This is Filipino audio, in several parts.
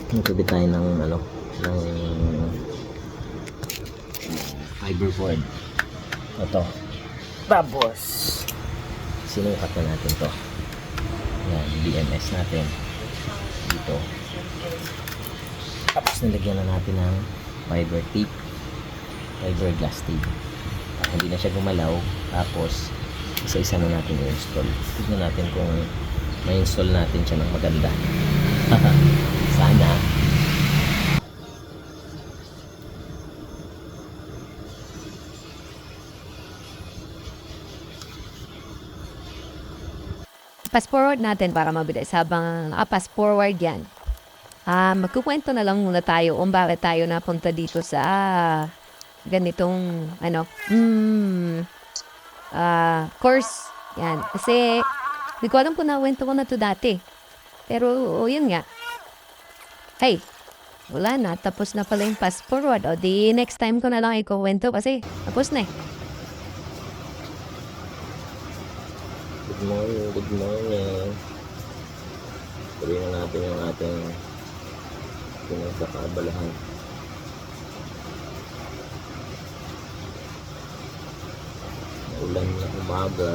Nagkabit tayo ng ano, ng fiber cord. Ito. Tapos sinukat na natin to. Yan, BMS natin dito. Tapos nilagyan na natin ng fiber tape, fiber glass tape, para hindi na siya gumalaw. Tapos isa-isa na natin i-install. Tignan natin kung ma-install natin siya ng maganda. Sana. Fast forward natin para mabilis habang fast forward yan. Magkukwento na lang muna tayo kung bakit tayo napunta dito sa ganitong course. Yan. Kasi hindi ko alam kung nawento ko na to dati. Pero yun nga. Hey, wala na. Tapos na pala yung fast forward. O di next time ko na lang ikukwento kasi tapos na eh. Good morning, good morning. Tuloy na natin yung ating pinagkakaabalahan. Ulan na umaga.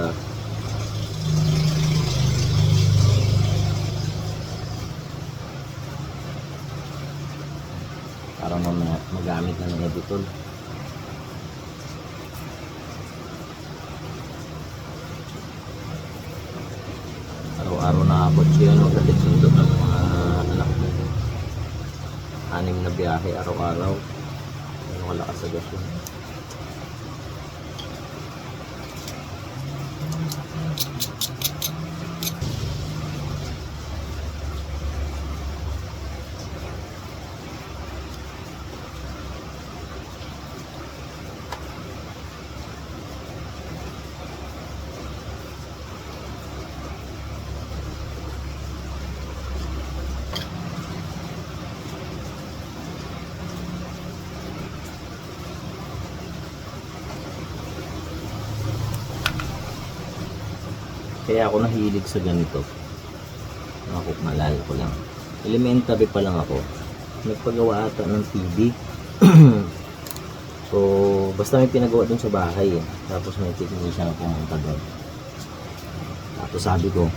Para mamaya magamit na ng editor. Araw-araw nakabot siya yun, magdalit sundot ng mga anak mo. 6 na biyahe araw-araw. Ano kalakas sa gas yun. Kaya ako nahilig sa ganito. Nalala ko lang. Elementary pa lang ako. Nagpagawa ata ng TV. So, basta may pinagawa dun sa bahay eh. Tapos may technician na pumunta doon. Tapos sabi ko,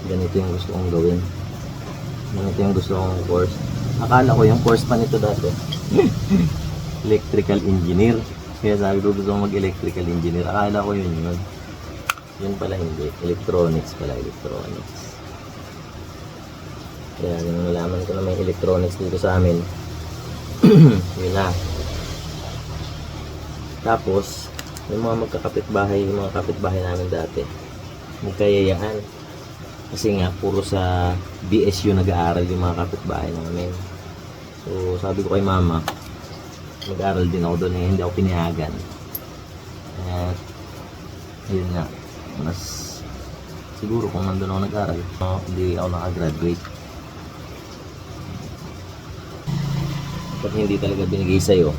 ganito yung gusto kong gawin. Ganito yung gusto kong course. Akala ko yung course pa nito dati. Electrical engineer. Kaya sabi ko gusto kong mag-electrical engineer. Akala ko yun. Yun pala hindi. Electronics pala. Electronics. Kaya nung nalaman ko na may electronics dito sa amin. Yun na. Tapos, yung mga magkakapitbahay, yung mga kapitbahay namin dati, magkayayaan. Kasi nga, puro sa BSU nag-aaral yung mga kapitbahay namin. So, sabi ko kay mama, mag-aaral din ako doon eh. Hindi ako pinayagan. At, yun nga. Mas siguro kung nandun ako nag-aral, hindi ako nakagraduate. Pag hindi talaga binigay sa'yo,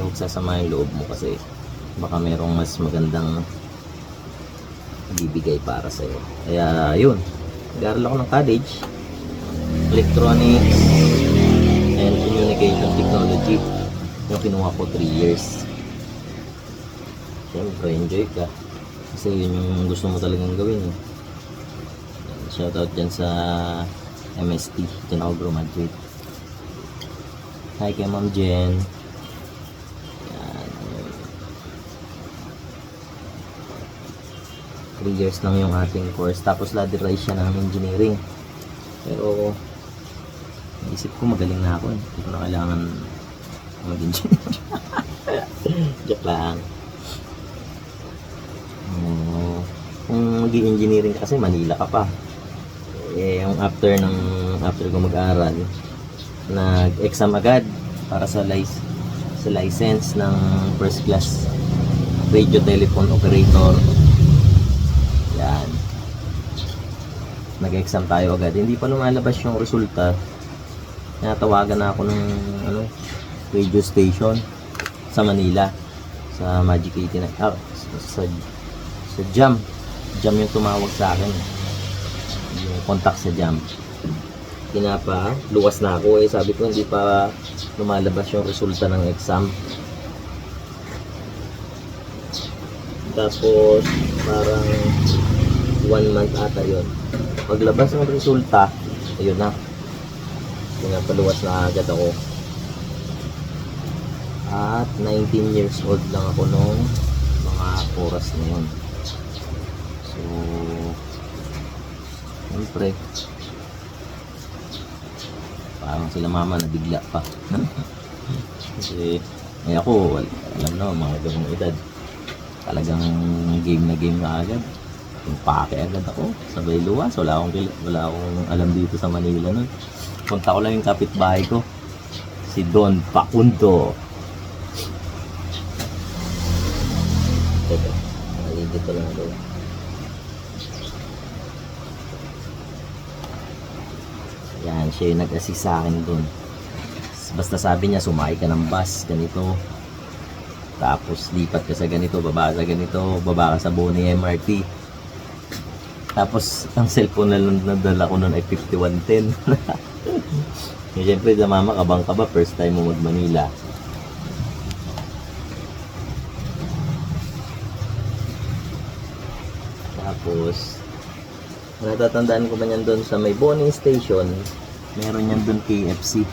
magsasama yung loob mo kasi baka merong mas magandang bibigay para sa'yo. Kaya yun, nag-aral ako ng college, electronics and communication technology. Yung kinuha ko 3 years. Siyempre, enjoy ka. Kasi yun yung gusto mo talagang gawin eh. Shoutout dyan sa MST. Dyan ako graduate. Hi kay Ma'am Jen. Yan. 3 years lang yung ating course. Tapos ladder-rise siya ng engineering. Pero naisip ko magaling na ako eh. Hindi ko na kailangan mag-engineer. Joke lang. Kung mag-engineering kasi Manila ka pa eh, yung after ko mag-aral nag-exam agad para sa license ng first class radio telephone operator. Yan, nag-exam tayo agad, hindi pa lumalabas yung resulta. Natawagan na ako ng radio station sa Manila, sa Magic 89 sa Jam yung tumawag sa akin, yung contact sa Jam. luwas na ako eh. Sabi ko hindi pa lumalabas yung resulta ng exam. Tapos parang 1 month ata yun. Paglabas ng resulta, ayun na. Pinapaluwas na agad ako. At 19 years old lang ako nung mga oras na yun. So, siyempre, parang sila mama nabigla pa. Kasi, ako, alam na, mga ganong edad. Talagang game na game na agad. Impake agad ako. Sabay luwas. Wala akong alam dito sa Manila nun. Punta ko lang yung kapitbahay ko. Si Don Pacundo. Teka, dito lang ako. Yan, siya yung nag-assist sa akin dun. Basta sabi niya, sumakay ka ng bus, ganito. Tapos lipat ka sa ganito, baba sa ganito, baba ka sa Bonnie MRT. Tapos ang cellphone na lang nadala ko noon ay 5110. Siyempre sa mama, kabang ka ba, first time mo mag-Manila. Tapos natatandaan ko ba yan doon sa may Bonnie Station, meron yan doon KFC.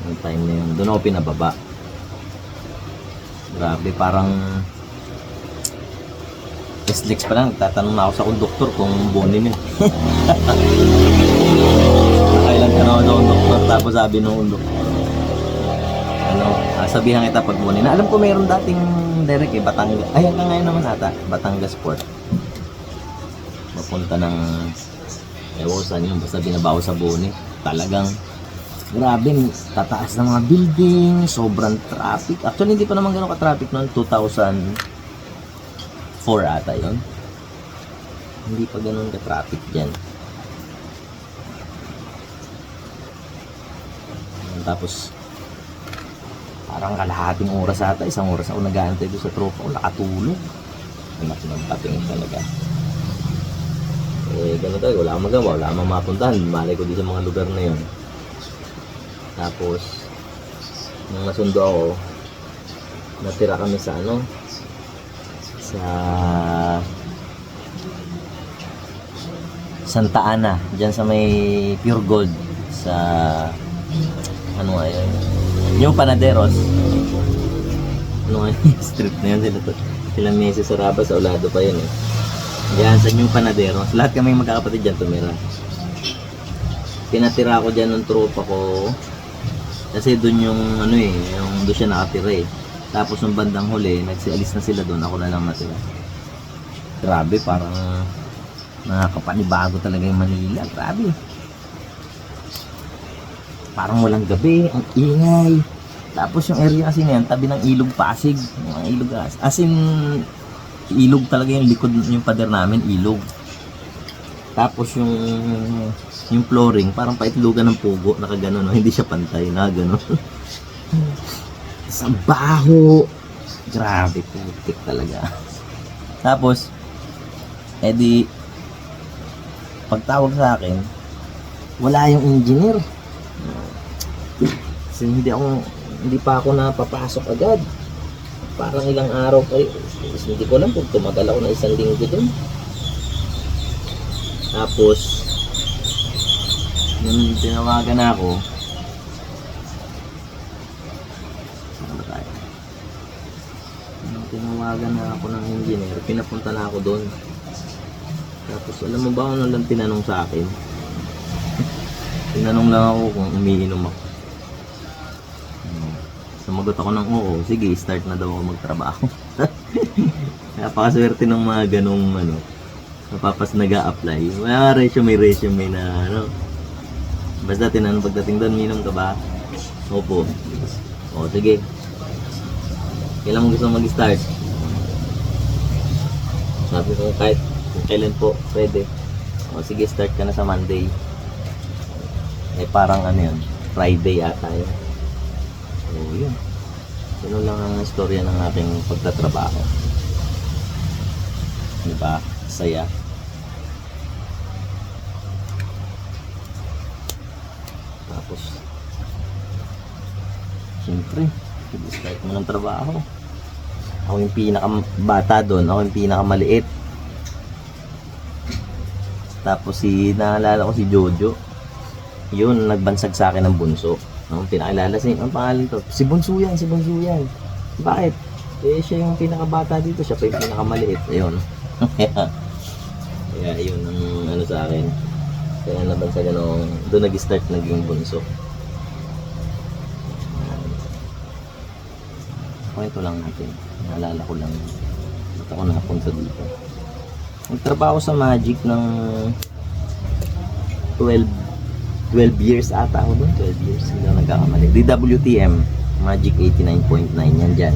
Yung time na yun, doon ako pinababa. Grabe, parang SLEX pa lang, tatanong na ako sa konduktor kung Bonnie na. Nakailan ka na ako sa konduktor, tapos sabi nung konduktor, sabihan kita pag Bonnie na. Alam ko mayroon dating direct eh, Batangas. Ay, hanggang ngayon naman ata, Batangas Port. Mapunta ng ewan saan yun, basta binabaw sa Bonnie. Talagang grabe, tataas ng mga building, sobrang traffic. Actually, hindi pa naman gano'n ka-traffic noon, 2004 ata yun. Hindi pa gano'n ka-traffic dyan. Tapos, parang kalahating oras ata, isang oras ako nag-aantay doon sa tropa ko, nakatulog. Anak ng patingin talaga. Eh, gano'n talaga, wala akong magawa, wala akong mapuntahan. Malay ko din sa mga lugar na yun. Tapos, nung nasundo ako, natira kami sa sa Santa Ana, dyan sa may Pure Gold, sa ano nga yun, New Panaderos. Ano nga yung street na yun, sila meses sa Rabas, sa Olado pa yun eh. Yan, sa New Panaderos, lahat kami magkakapatid dyan tumira. Pinatira ko dyan ng tropa ko. Kasi doon yung yung doon siya nakatira eh. Tapos yung bandang huli, nagsialis na sila doon, ako na lang natira. Grabe, parang nakakapanibago talaga yung Manila. Grabe. Parang walang gabi, ang ingay. Tapos yung area kasi na yan, tabi ng Ilog Pasig. Yung ilog, as in, ilog talaga yung likod, yung pader namin, ilog. Tapos yung flooring, parang paitlugan ng pugo, nakagano, no? Hindi siya pantay, na gano'n. Sa baho. Grabe, putik talaga. Tapos, edi, pagtawag sa akin, wala yung engineer. Kasi hindi pa ako napapasok agad. Parang ilang araw kayo. Hindi ko alam kung tumagal ako na 1 linggo dun. Tapos, nung tinawagan ako, saan ba tayo? Nung tinawagan na ako ng engineer, pinapunta na ako doon. Tapos, alam mo ba ano lang tinanong sa akin? Tinanong lang ako kung umiinom ako. Sumagot ako ng oo, sige, start na daw ako magtrabaho. Napakaswerte ng mga ganong napapas nag-a-apply. May resume na basta tinanong pagdating doon, minom ka ba? Opo. O, sige. Kailan mo gusto mag-start? Sabi ko kahit kailan po, pwede. O, sige, start ka na sa Monday. Eh, parang Friday ata yun. So, yun. Yun lang ang istorya ng aking pagtatrabaho. Diba? Saya. Tapos, siyempre, start mo ng trabaho. Ako yung pinakabata doon, ako yung pinakamaliit. Tapos naalala ko si Jojo. Yun, nagbansag sa akin ng bunso. Ang pinakilala sa ang pangalan to. Si Bunso yan, si Bunso yan. Bakit? Eh, siya yung pinakabata dito, siya pa yung pinakamaliit. Ayun. Kaya yun ang ano sa akin. Kaya nabansagan ako, doon nag-start naging bunso. Kwento lang natin. Naalala ko lang. Ba't ako napunta dito. Nagtrabaho sa Magic ng 12 years ata ako doon. 12 years. Hindi ako nagkakamali. DWTM. Magic 89.9. Yan dyan.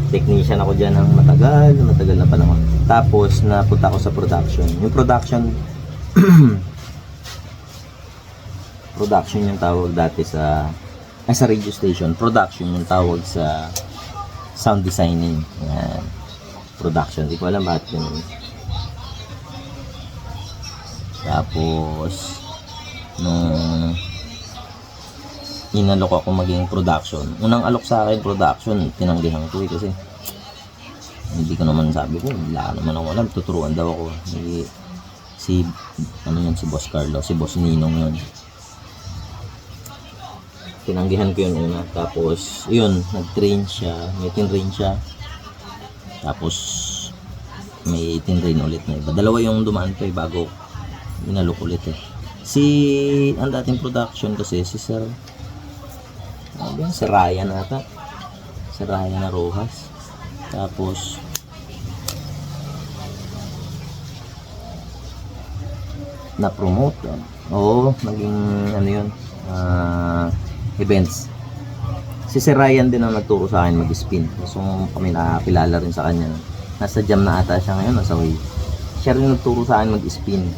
Technician ako dyan ng matagal na panahon. Tapos, napunta ako sa production. Yung production, production yung tawag dati sa radio station. Production yung tawag sa sound designing. Yan. Production. Di ko alam bakit yun. Tapos, nung inalok ako maging production. Unang alok sa akin production, tinanggihan ko kasi hindi ko naman sabi ko, wala naman ako alam, tuturuan daw ako. Si Boss Carlo, si Boss Ninong yun. Tinanggihan ko yun una. Tapos, yun, nag-train siya, may tinrain siya. Tapos, may tinrain ulit na iba. Dalawa yung dumaan pa bago inalok ulit eh. Ang dating production kasi, si Ryan ata. Si Ryan na Rojas. Tapos, na-promote. Oo, naging ano yun, events. Si Ryan din ang nagturo sa akin mag-spin. So, kami nakakilala rin sa kanya. Nasa jam na ata siya ngayon, nasa way. Siya rin nagturo sa akin mag-spin.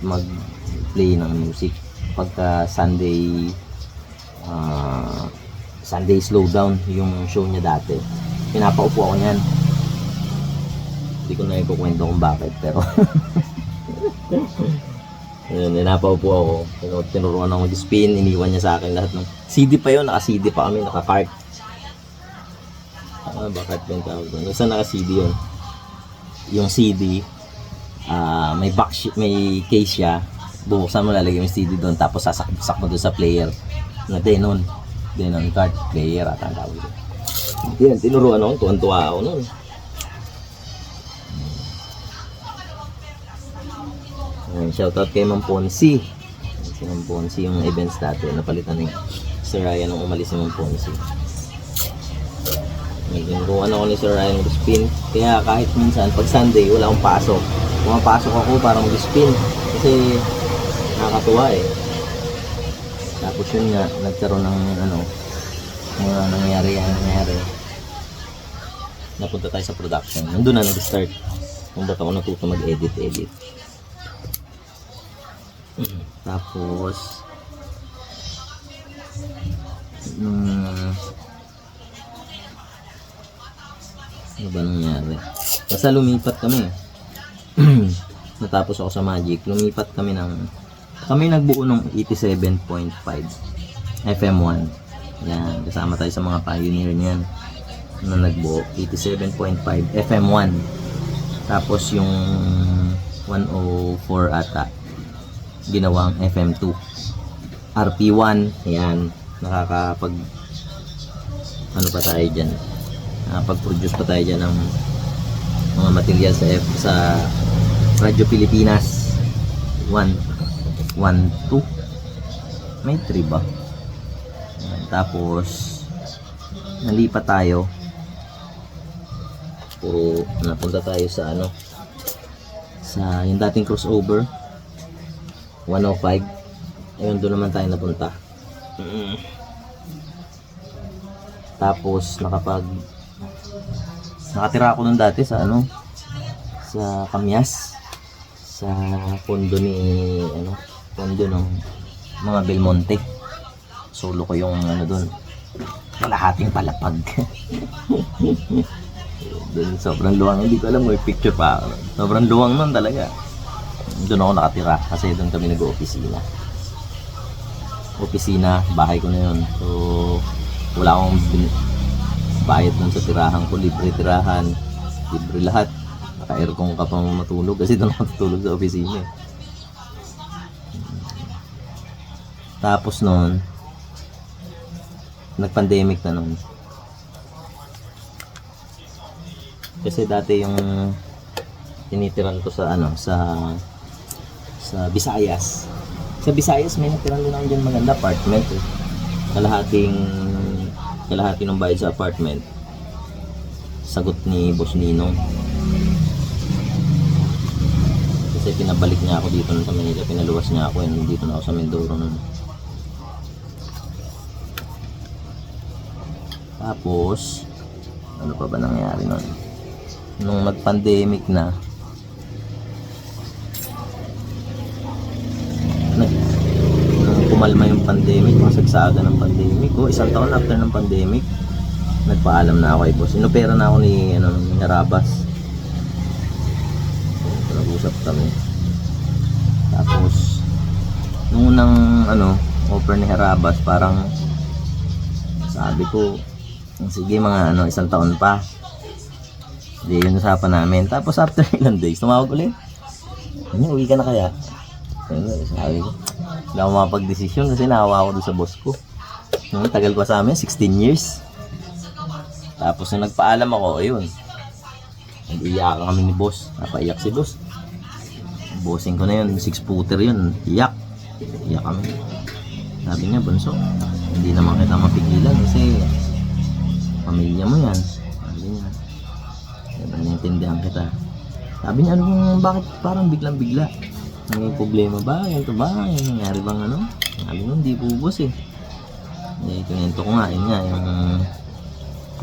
Mag-play ng music. Pagka Sunday Slowdown, yung show niya dati. Pinapaupo ako niyan. Hindi ko na ikukwento kung bakit, pero pinapaupo ako. Tinuruan ako mag-spin, iniwan niya sa akin lahat ng CD pa yun, naka-CD pa kami, naka-cart. Bakit ba yung tawag doon? Saan naka-CD yun? Yung CD, may may case siya. Bubuksan mo, lalagyan mo yung CD doon, tapos sasaksak mo doon sa player na Denon card player at ang tawag doon. Yan, tinuruan ako, tuwan-tuwa ako noon. Shoutout kay Ma'am Ponsi. Si Ma'am Ponsi yung events dati, napalitan ni Sir Ryan nung umalis si Ma'am Ponsi. Tinuruan ako ni Sir Ryan mag-spin. Kaya kahit minsan, pag Sunday, wala akong pasok. Pumapasok ako para mag-spin. Kasi nakakatuwa eh. Tapos yun nga, nagkaroon ng mga nangyari. Napunta tayo sa production. Nandun na nag-start. Kung ba't ako natuto mag-edit. Tapos, ano ba nangyari? Basta lumipat kami. Natapos ako sa Magic. Lumipat kami nagbuo ng 87.5 FM1. Yan, kasama tayo sa mga pioneer niyan na nagbuo 87.5 FM1. Tapos yung 104 ata ginawang FM2. RP1, yan, nakakapag ano pa tayo diyan. Nakapag-produce pa tayo diyan ng mga material sa Radyo Pilipinas. 1, 2, may 3 ba? Tapos nalipat tayo, puro napunta tayo sa sa yung dating crossover 105. Ayun, doon naman tayo napunta. Tapos nakatira ako nun dati sa sa Kamyas, sa pondo ng mga Belmonte. Solo ko yung doon, kalahating palapag. Doon sobrang luwang, hindi ko alam, may picture pa. Sobrang luwang nun talaga. Doon ako nakatira kasi doon kami nag-opisina. opisina, bahay ko na yun. So, wala akong bayad dun sa tirahan ko, libre tirahan, libre lahat. Naka-aircon ka pang matulog kasi doon ako tutulog sa opisina. Tapos noon, nag-pandemic na noon. Kasi dati yung tinitiran ko sa sa Visayas. Sa Visayas may natiran din ako dyan maganda apartment. Kalahati ng bayad sa apartment. Sagot ni Boss Ninong. Kasi pinabalik niya ako dito sa Manila, pinaluwas niya ako, yun, dito na ako sa Mindoro nun. Tapos, ano pa ba nangyari nun? Nung nag-pandemic na, nung kumalma yung pandemic, masagsaga ng pandemic, isang taon after ng pandemic, nagpaalam na ako kay boss. Inopera na ako ni Harabas. Nag-usap kami. Tapos, nung unang offer ni Harabas, parang sabi ko, sige mga isang taon pa. Hindi, yun usapan namin. Tapos after ilang days, tumawag ulit. Uwi ka na kaya? Sabi ko, hindi ako makapag-desisyon kasi naawa ako doon sa boss ko. Tagal pa sa amin, 16 years. Tapos nung nagpaalam ako, ayun. Nag-iyak kami ni boss. Napaiyak si boss. Bossing ko na yun, 6-footer yun. Iyak. Iyak kami. Sabi niya, Bunso, hindi naman kita mapigilan kasi pamilya mo yan. Sabi niya, naintindihan kita. Sabi niya, bakit parang biglang-bigla? May problema ba? Yan to ba? Yan nangyari bang Sabi niya, hindi po boss eh. Kinento ko nga, yun nga, yung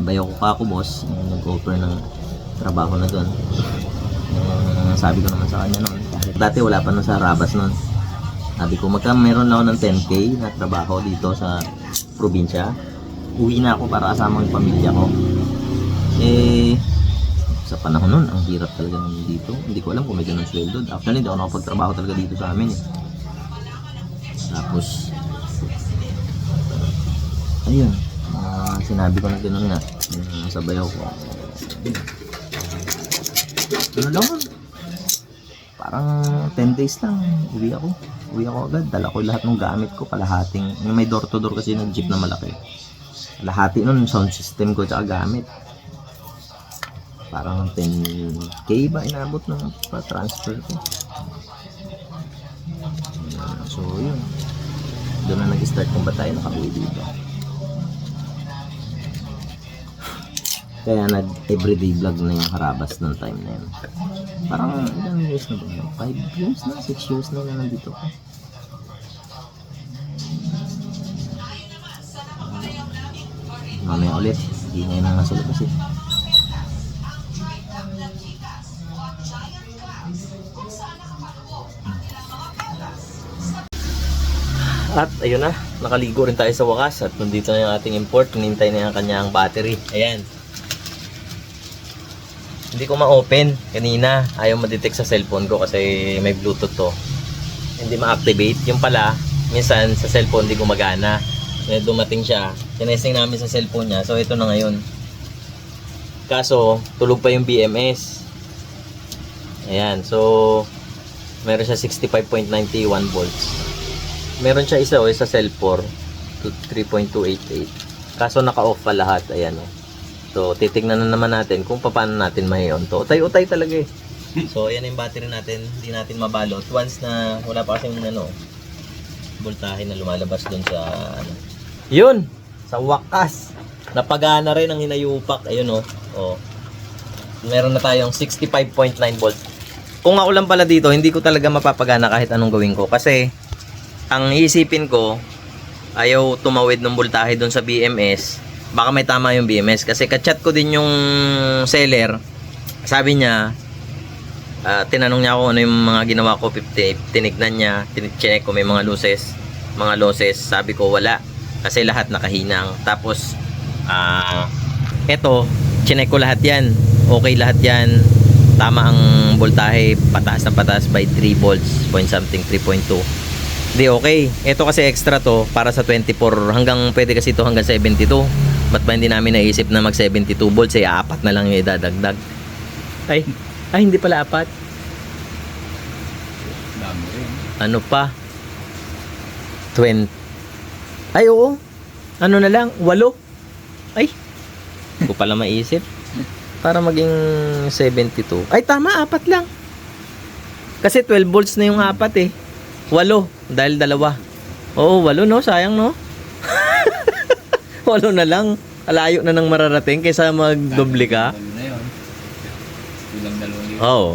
bayaw ko pa ako boss, yung nag-offer ng trabaho na doon. Sabi ko naman sa kanya noon, dati wala pa nun sa Harabas noon. Sabi ko, meron lang ako ng 10K na trabaho dito sa probinsya. Uwi na ako para kasama yung pamilya ko. Sa panahon nun, ang hirap talaga dito. Hindi ko alam kung may ganun sweldo. Actually, hindi ako nakapagtrabaho talaga dito sa amin eh. Tapos, ayun, sinabi ko na gano'n nga. Sabayaw ko. Lang, parang 10 days lang, uwi ako agad. Dala ko lahat ng gamit ko, kalahating, may door to door kasi ng jeep na malaki. Kalahati nun, sound system ko tsaka gamit. Parang 10K ba inabot ng pa-transfer ko. So yun, doon na nag-start kung ba tayo nakauwi dito. Kaya nag-everyday vlog na yung Harabas ng time na yun. Parang ilang years na ba? 5 years na? 6 years na nandito ko. Mamaya ulit. Hindi na yun ang nasa labas eh. At ayun na, nakaligo rin tayo sa wakas at nandito na yung ating import. Hinintay na yung kanyang battery. Ayan. Hindi ko ma-open kanina. Ayaw ma-detect sa cellphone ko kasi may Bluetooth to. Hindi ma-activate. Yung pala, minsan sa cellphone hindi gumagana. Kaya dumating siya. Tinesting namin sa cellphone niya. So ito na ngayon. Kaso, tulog pa yung BMS. Ayan. So, meron siya 65.91 volts. Meron siya isa sa cell 4 3.288. Kaso naka-off pa lahat. Ayan o. So, titignan na naman natin kung paano natin mahiyon to. Utay-utay talaga eh. So, ayan yung battery natin. Hindi natin mabalot. Once na wala pa kasing voltahe na lumalabas dun sa Yun! Sa wakas. Napagana rin ang hinayupak. Ayun o. Oh. Meron na tayong 65.9 volts. Kung ako lang pala dito, hindi ko talaga mapapagana kahit anong gawin ko. Kasi, ang iisipin ko, ayaw tumawid ng voltahe dun sa BMS. Baka may tama yung BMS. Kasi kachat ko din yung seller. Sabi niya, tinanong niya ako ano yung mga ginawa ko. Tinignan niya, tinicheck ko may mga losses. Sabi ko wala. Kasi lahat nakahinang. Tapos, eto, chinek ko lahat yan. Okay lahat yan. Tama ang voltahe, pataas na pataas by 3 volts, point something, 3.2. Di okay. Ito kasi extra to para sa 24 hanggang pwede kasi ito hanggang 72. Ba't ba hindi namin naisip na mag 72 volts ay apat na lang yung idadagdag? Ay hindi pala apat. Dami rin. Ano pa? 20. Ay oo. Ano na lang? 8. Ay. Hindi ko pala maisip. Para maging 72. Ay tama, apat lang. Kasi 12 volts na yung apat eh. 8 dahil dalawa. Oo, 8 no, sayang no. 8 na lang. Alayo na nang mararating kaysa magdoble ka. Dami na yun. Kulang 2,000. Oo.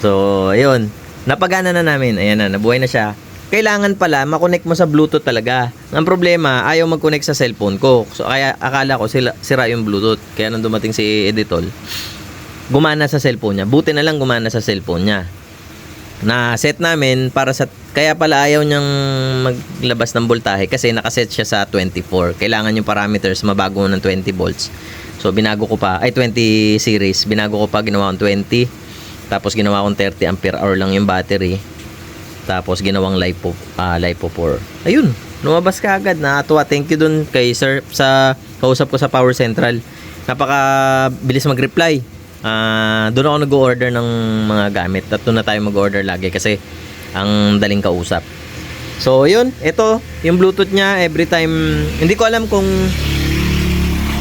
So, ayun. Napagana na namin. Ayan na, nabuhay na siya. Kailangan pala makonect mo sa Bluetooth talaga. Ang problema, ayaw mag-connect sa cellphone ko. So, kaya akala ko sira yung Bluetooth. Kaya nung dumating si Editol, gumana sa cellphone niya. Buti na lang gumana sa cellphone niya. Na set namin para sa... Kaya pala ayaw niyang maglabas ng voltahe kasi nakaset siya sa 24. Kailangan yung parameters mabago ng 20 volts. So, binago ko pa. Ay, 20 series. Binago ko pa, ginawa kong 20. Tapos, ginawa kong 30 ampere hour lang yung battery. Tapos ginawang lipo 4. Ayun, lumabas ka agad. Nakatuwa. Thank you dun kay sir sa kausap ko sa Power Central. Napaka bilis mag-reply. Doon ako nag-order ng mga gamit. At doon na tayo mag-order lagi kasi ang daling kausap. So, yun. Ito, yung Bluetooth niya every time. Hindi ko alam kung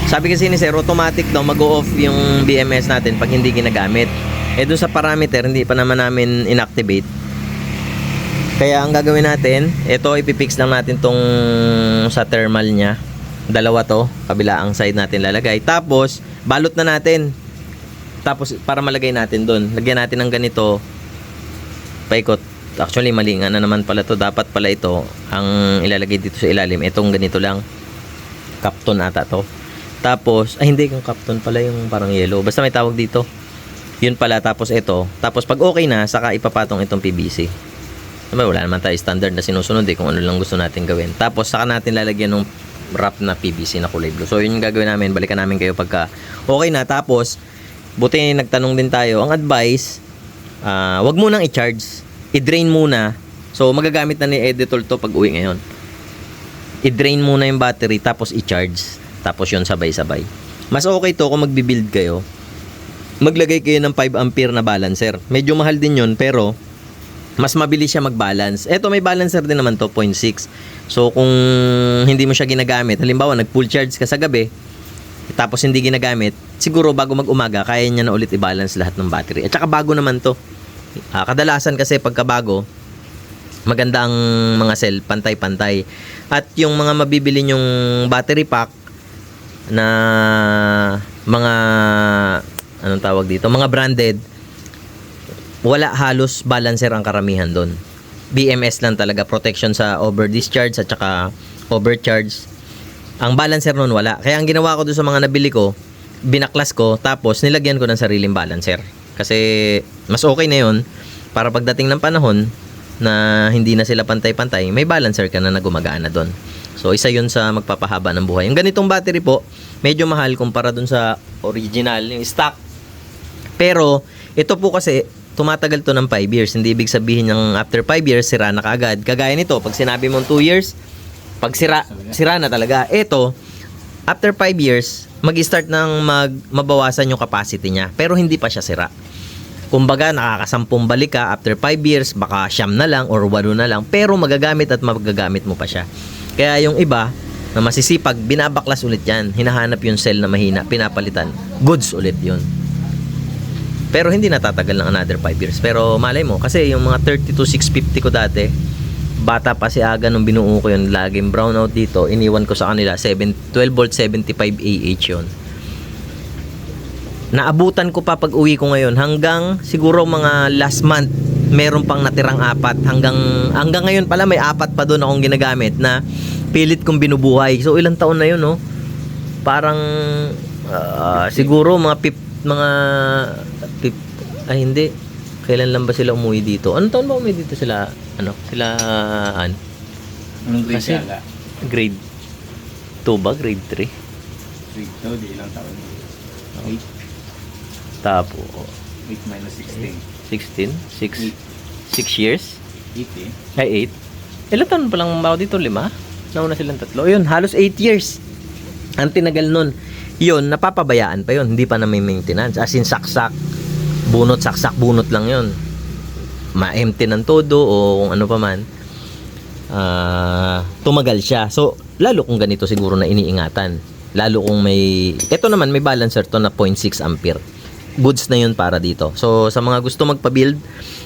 sabi kasi ni sir, automatic daw mag-off yung BMS natin pag hindi ginagamit. Doon sa parameter, hindi pa naman namin inactivate. Kaya ang gagawin natin, ito ipipix lang natin tong sa thermal niya. Dalawa to, kabila ang side natin lalagay. Tapos, balot na natin. Tapos, para malagay natin doon. Lagyan natin ng ganito. Paikot. Actually, mali nga na naman pala to. Dapat pala ito, ang ilalagay dito sa ilalim. Itong ganito lang. Kapton ata to. Tapos, hindi yung kapton pala yung parang yellow. Basta may tawag dito. Yun pala, tapos ito. Tapos, pag okay na, saka ipapatong itong PVC. Wala naman tayo standard na sinusunod kung ano lang gusto natin gawin. Tapos saka natin lalagyan ng wrap na PVC na kulay blue. So yun yung gagawin namin. Balikan namin kayo pagka okay na. Tapos buti nagtanong din tayo. Ang advice, wag mo nang i-charge. I-drain muna. So magagamit na ni Editor to pag uwi ngayon. I-drain muna yung battery tapos i-charge. Tapos yun sabay-sabay. Mas okay to kung magbi-build kayo. Maglagay kayo ng 5 ampere na balancer. Medyo mahal din yun pero mas mabilis siya mag-balance. Eto may balancer din naman to, 0.6. So kung hindi mo siya ginagamit, halimbawa nag-full charge ka sa gabi, tapos hindi ginagamit, siguro bago mag-umaga, kaya niya na ulit i-balance lahat ng battery. At saka bago naman to. Kadalasan kasi pagkabago, maganda ang mga cell, pantay-pantay. At yung mga mabibili nyong battery pack na mga, anong tawag dito, mga branded, wala halos balancer ang karamihan doon. BMS lang talaga, protection sa over discharge at saka overcharge. Ang balancer noon wala. Kaya ang ginawa ko doon sa mga nabili ko, binaklas ko tapos nilagyan ko ng sariling balancer. Kasi mas okay na 'yon para pagdating ng panahon na hindi na sila pantay-pantay, may balancer ka na gumagana doon. So isa 'yun sa magpapahaba ng buhay. Yung ganitong battery po, medyo mahal kumpara doon sa original, yung stock. Pero ito po kasi tumatagal to ng 5 years. Hindi ibig sabihin ng after 5 years, sira na kaagad. Kagaya nito, pag sinabi mong 2 years, pag sira na talaga. Ito, after 5 years, mag-start ng mabawasan yung capacity niya. Pero hindi pa siya sira. Kumbaga, nakakasampung balik ka after 5 years, baka 9 na lang or 8 na lang. Pero magagamit at magagamit mo pa siya. Kaya yung iba, na masisipag, binabaklas ulit yan. Hinahanap yung cell na mahina, pinapalitan. Goods ulit yun. Pero hindi natatagal ng another 5 years. Pero malay mo, kasi yung mga 32,650 ko dati, bata pa si Aga nung binuo ko yun, laging brownout dito, iniwan ko sa kanila, 12 volt 75 AH yun. Naabutan ko pa pag uwi ko ngayon, hanggang siguro mga last month, meron pang natirang 4. Hanggang ngayon pala, may 4 pa doon akong ginagamit na pilit kong binubuhay. So ilang taon na yun, no? Parang, siguro ay hindi. Kailan lang ba sila umuwi dito? Anong taon ba umuwi dito sila? Anong grade Kasi, siya? grade 2 ba? Grade 3? Grade 2, di ilang taon. 8. Tapos, 8 minus 16. 16? 6 years? Iti. Ay, 8. Ilan taon pa lang ako dito? 5? Nauna silang 3. Yun, halos 8 years. Ang tinagal nun. Yun, napapabayaan pa yun. Hindi pa na may maintenance. As in, saksak. Bunot, saksak, bunot lang yun. Ma-empty ng todo o kung ano pa man. Tumagal siya. So, lalo kung ganito siguro na iniingatan. Lalo kung may... Ito naman, may balancer to na 0.6 ampere. Goods na yun para dito. So, sa mga gusto magpa-build,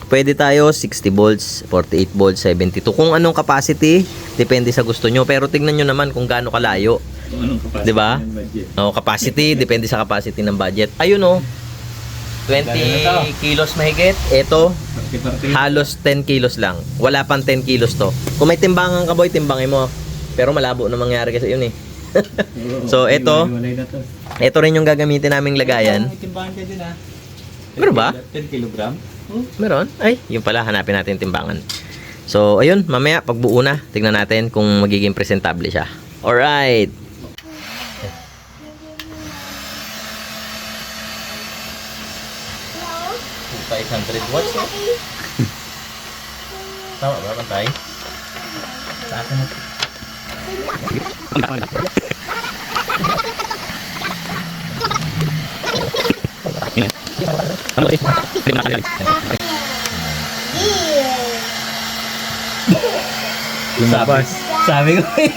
pwede tayo 60 volts, 48 volts, 72. Kung anong capacity, depende sa gusto nyo. Pero tignan nyo naman kung gaano kalayo. Kung anong capacity Diba? ng budget. Capacity, depende sa capacity ng budget. Ayun 20 kilos mahigit. Ito, Party-party. halos 10 kilos lang. Wala pang 10 kilos to. Kung may timbangan ka boy, timbangin mo. Pero malabo na mangyari kasi yun eh. So, ito. Iwalay na to. Ito rin yung gagamitin naming lagayan. May timbangan ka din, ah. Meron ba? 10 kilogram? Meron? Ay, yun pala, hanapin natin yung timbangan. So, ayun, mamaya, pagbuo na, tignan natin kung magiging presentable siya. Alright. Oh, 500 watts, eh? Tama ba, pantay? Sa akin na. Lumabas. Sabi ko eh.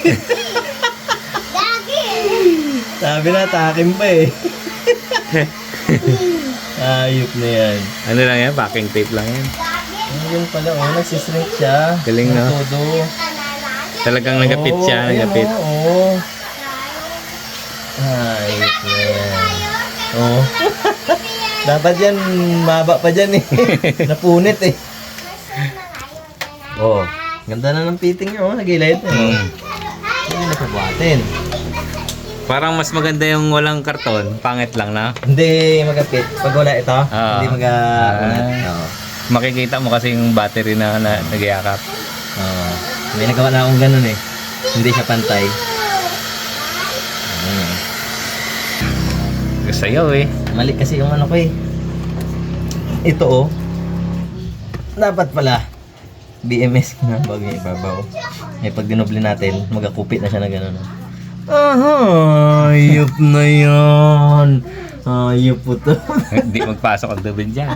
Sabi na, takin pa eh. Ayop na yan. Ano lang yan? Packing tape lang yan. Yun pala, nagsishrink siya. Galing, no? Todo. Talagang nagapit siya. Oo, Nagapit. ayun, oo. Ayop na yan. Oo. Dapat yan, maba pa dyan eh. Napunit eh. Oh, ganda na ng fitting nyo, nagilid. Hindi napabuhatin. Parang mas maganda yung walang karton. Pangit lang na. Hindi magapit. Pag wala ito, hindi mag-unat. Oo. Makikita mo kasi yung battery na nagyayakap. Oo. May nagawa na akong ganun eh. Hindi siya pantay. Sayaw eh. Mali kasi yung ano ko eh. Ito oh. Dapat pala BMS na bago yung ibabaw. Eh pag dinoble natin, magakupit na siya na gano'n. Aha, ayop na yan. Ayop po to. Hindi magpasok ang dubin dyan.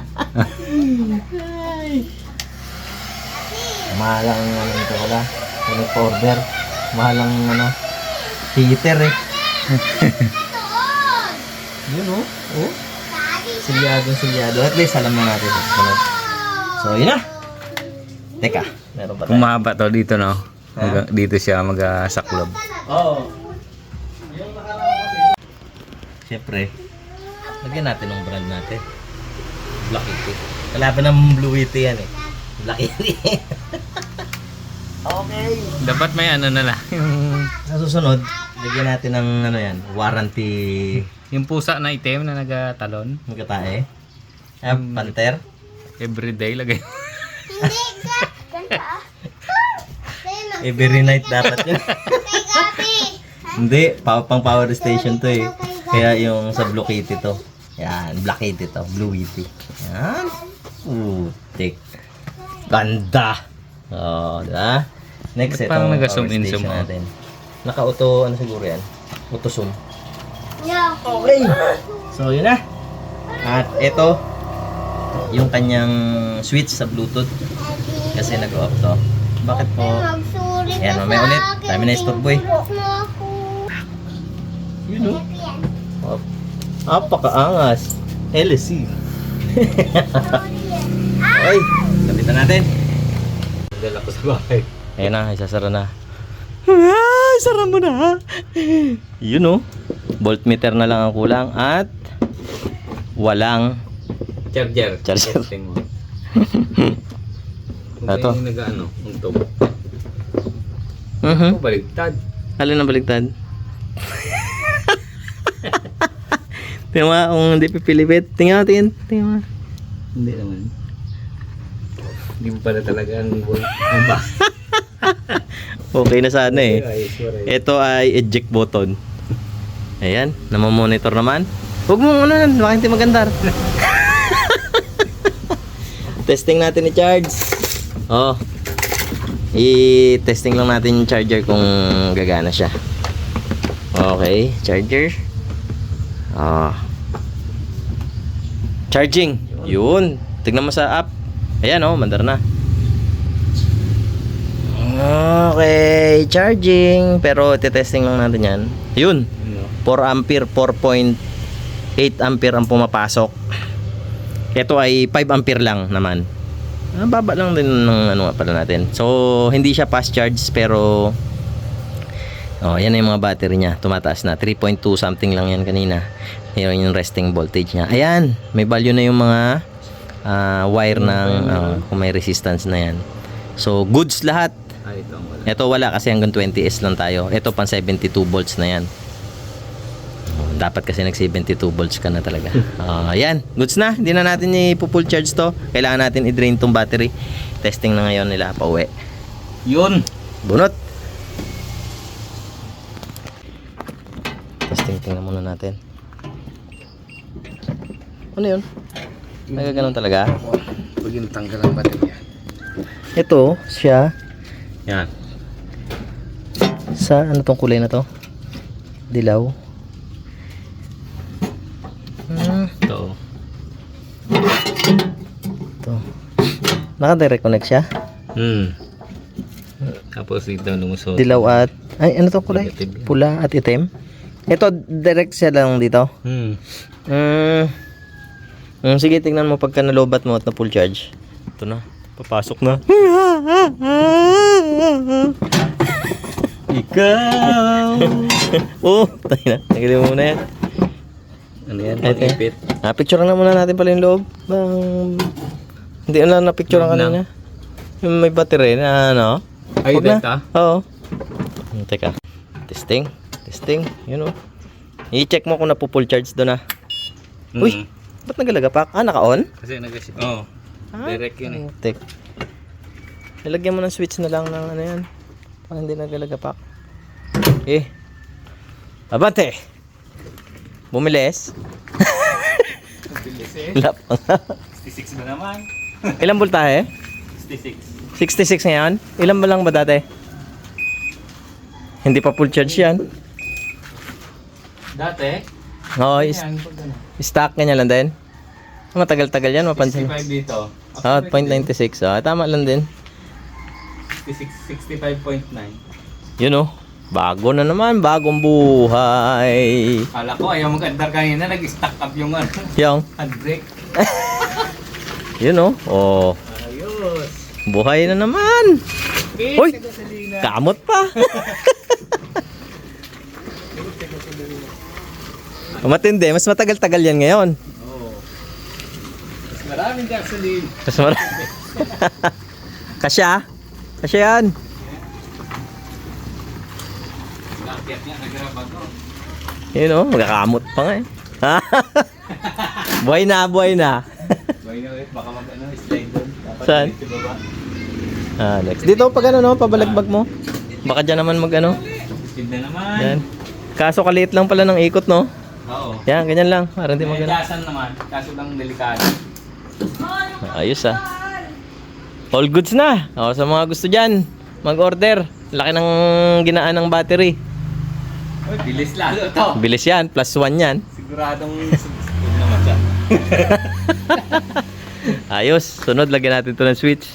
Mahalang ano ito pala. Ano order? Mahalang ano heater eh. Yun oh. Oh. Silyado. At least alam na natin. So yun na. Teka, meron pa tayo. Umahaba to dito, no? Dito siya mag-saklob. Oo. Siyempre, lagyan natin ng brand natin. Black Yeti. Kalaban ng Blue Yeti yan eh. Black Yeti. Okay. Dapat may ano na lang. Sa susunod, lagyan natin ng ano yan, warranty Yung pusa na itim na nagatalon. magkatae. Panther. Everyday lagay. Every night dapat yun. Hindi, pang power station to eh. Kaya yung sa Blue Yeti to. Yan, Black Yeti to, Blue Yeti. Yan. Putik. Ganda. Oh, diba? Next, Ba't parang itong nag-zoom power in, station zoom out? natin. Naka-auto, ano siguro yan? Auto zoom. Okay. So, yun na. At ito, yung kanyang switch sa Bluetooth. Kasi nag-off to. Bakit po? Ayan, mamaya ulit. Dami na istorbo eh. Yun o. Apakaangas. LSC. Okay, kapitan natin. Dala ko sa bahay. Ayan na, isasara na. Ay, sara mo na. Yun o. Voltmeter na lang ang kulang at walang Charger. Charger. Testing mo. Ito. Kung nag-ano, untog. Mhm. Baligtad. Alin ang baligtad? Tingnan mo kung hindi pipilipit. Tingnan mo. Hindi naman. Hindi mo pala talaga ang ba? Okay na sana eh. Ay, sure. Ito ay eject button. Ayan, namamonitor naman. Huwag mo ano nan, baka hindi magandar. Testing natin ni Charge. Oh, I-testing lang natin yung charger kung gagana siya. Okay, charger. Charging. Yun. Tignan mo sa app. Ayan oh, mandar na. Okay, charging. Pero testing lang natin yan. Yun. 4 ampere, 4.8 ampere ang pumapasok. Ito ay 5 ampere lang naman. Baba lang din ng ano pala natin. So, hindi siya fast charge pero yan na yung mga battery niya. Tumataas na. 3.2 something lang yan kanina. Yun yung resting voltage niya. Ayan. May value na yung mga wire ng kung may resistance na yan. So, goods lahat. Ito wala kasi hanggang 20S lang tayo. Ito pang 72 volts na yan. Dapat kasi nag 72 volts ka na talaga. Ayan. Goods na. Hindi na natin i-full charge to. Kailangan natin i-drain tong battery. Testing na ngayon nila pauwi. Yun. Bunot. Testing tingnan muna natin. Ano yun? Nagaganon talaga? Pag yung tanggal ang baterya. Ito, siya. Yan. Sa ano tong kulay na to? Dilaw. Ito. Ito. Naka-direct connect siya? Tapos dito lumusot. Dilaw at... Ay, ano tong kulay? Negative yan. Pula at itim? Ito, direct siya lang dito? Sige, tingnan mo pagka nalobat mo at na full charge. Ito na. Papasok na. Ikaw. Tayo na. Nagaling mo muna yan. Ano yan? Okay. Pag-ipit. Picture na muna natin pala yung loob. Hindi na na-picture Loob kanina. Yung may battery na ano. Ay, Huwag na. data? Oo. Teka. Testing. Yun o. I-check mo kung napu-full charge doon na. Uy! Ba't nagalagapak? Naka-on? Kasi direct yun eh. Tek. Nilagyan mo ng switch na lang ng ano yan. Para hindi nagalagapak. Abante! Bumilis. Bilis eh. Lap. 66 ba naman? Ilang voltahe? 66. 66 ngayon? Ilan ba lang ba dati? Hindi pa full charge yan. Dati? Oo, Yan, pag ano. stock ganyan lang din. Matagal-tagal yan, mapansin. 65 dito. 0.96. Tama lang din. 65.9. Yun oh. Bago na naman, bagong buhay. Kala ko ayaw mag-andar kanina, nag-stack up yung Yung, handbrake. yun oh. Ayos. Buhay na naman. Uy! Gasolina. Kamot pa. Matindi, mas matagal-tagal yan ngayon. Oo. Mas maraming gasoline. Mas marami. Kasya yan. Nakakit niya, nag-grab ako. Yun oh, magkakamot pa nga eh. Buhay na. Boy na ulit, baka slide doon. Dapat Saan? dito baba. Next. Dito pag ano no, pabalagbag mo. Baka dyan naman mag ano. Speed na naman. Yan. Kaso kaliit lang pala ng ikot no. Oo. Yan, ganyan lang. Para hindi May mag ano. gasan naman, kaso lang delikado. Ayos all goods na. Sa mga gusto dyan, mag-order. Laki ng ginaan ng battery. Uy, bilis lalo to. Bilis yan, +1 yan. Siguradong huwag naman siya. Ayos. Sunod, lagyan natin to ng switch.